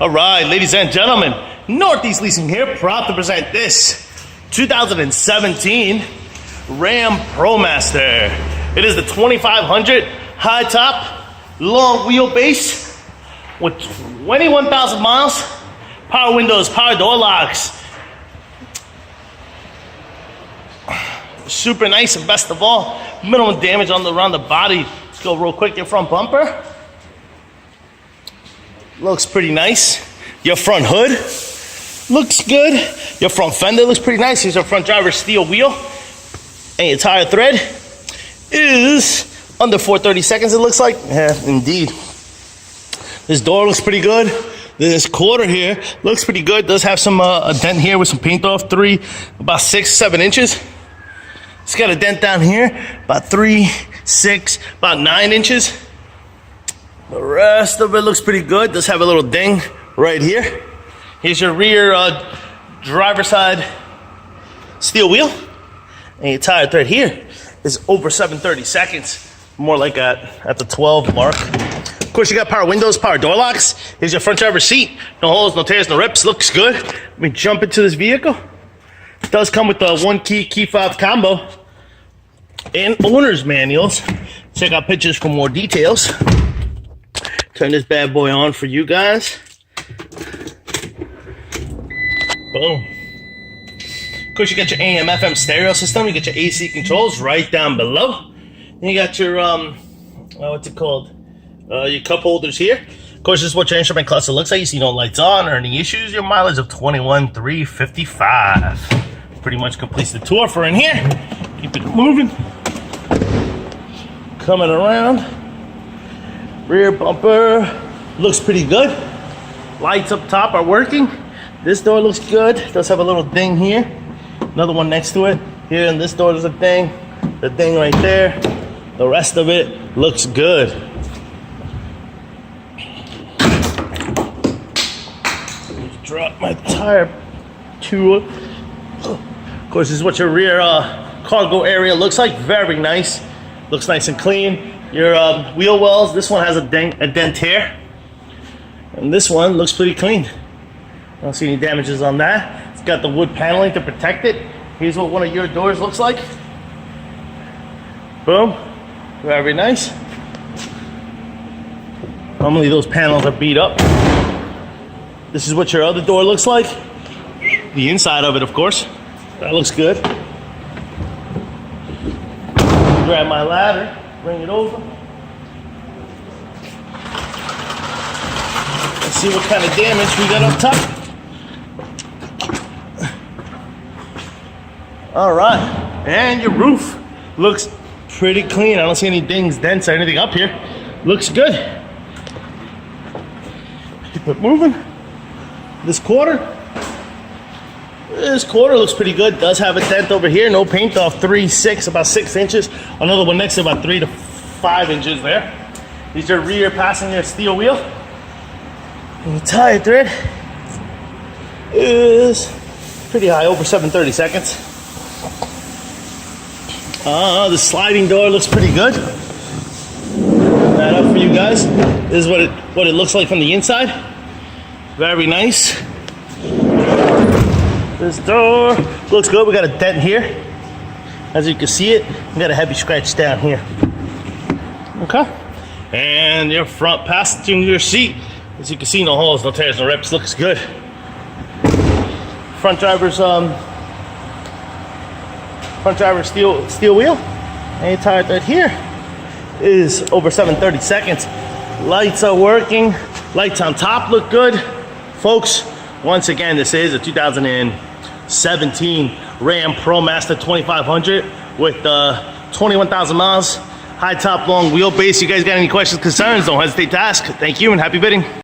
All right, ladies and gentlemen, Northeast Leasing here, proud to present this 2017 Ram Promaster. It is the 2500 high top, long wheelbase with 21,000 miles, power windows, power door locks. Super nice, and best of all, minimum damage around the body. Let's go real quick. Your front bumper looks pretty nice. Your front hood looks good. Your front fender looks pretty nice. Here's your front driver's steel wheel. And your tire thread is under 430 seconds, it looks like. Yeah, indeed. This door looks pretty good. This quarter here looks pretty good. Does have some a dent here with some paint off, about 6-7 inches. It's got a dent down here, about 3, 6, about 9 inches. The rest of it looks pretty good. Does have a little ding right here. Here's your rear driver side steel wheel. And your tire thread here is over 730 seconds. More like at the 12 mark. Of course, you got power windows, power door locks. Here's your front driver's seat. No holes, no tears, no rips. Looks good. Let me jump into this vehicle. It does come with the 1-key fob combo and owner's manuals. Check out pictures for more details. Turn this bad boy on for you guys. Boom. Of course, you got your AM, FM stereo system. You got your AC controls right down below. Then you got your, what's it called? Your cup holders here. Of course, this is what your instrument cluster looks like. You see no lights on or any issues. Your mileage of 21,355. Pretty much completes the tour for in here. Keep it moving. Coming around. Rear bumper looks pretty good. Lights up top are working. This door looks good. Does have a little ding here. Another one next to it. Here in this door there's a ding. The ding right there. The rest of it looks good. Just drop my tire tool. Of course, this is what your rear cargo area looks like. Very nice. Looks nice and clean. Your wheel wells, this one has a dent here. And this one looks pretty clean. I don't see any damages on that. It's got the wood paneling to protect it. Here's what one of your doors looks like. Boom. Very nice. Normally those panels are beat up. This is what your other door looks like. The inside of it, of course. That looks good. Grab my ladder, bring it over. Let's see what kind of damage we got up top. All right, and your roof looks pretty clean. I don't see any dings, dents, or anything up here. Looks good. Keep it moving. This quarter looks pretty good. Does have a dent over here. No paint off. about 6 inches. Another one next to about 3 to 5 inches there. These are rear passenger steel wheel. And the tire thread is pretty high, over 730 seconds. The sliding door looks pretty good. Put that up for you guys. This is what it looks like from the inside. Very nice. This door looks good. We got a dent here. As you can see it, we got a heavy scratch down here. Okay. And your front passenger seat, as you can see, no holes, no tears, no rips. Looks good. Front driver's steel wheel. And your tire thread here is over 730 seconds. Lights are working. Lights on top look good. Folks, once again, this is a 2017 Ram Promaster 2500 with 21,000 miles, high top, long wheelbase. You guys got any questions, concerns, don't hesitate to ask. Thank you and happy bidding.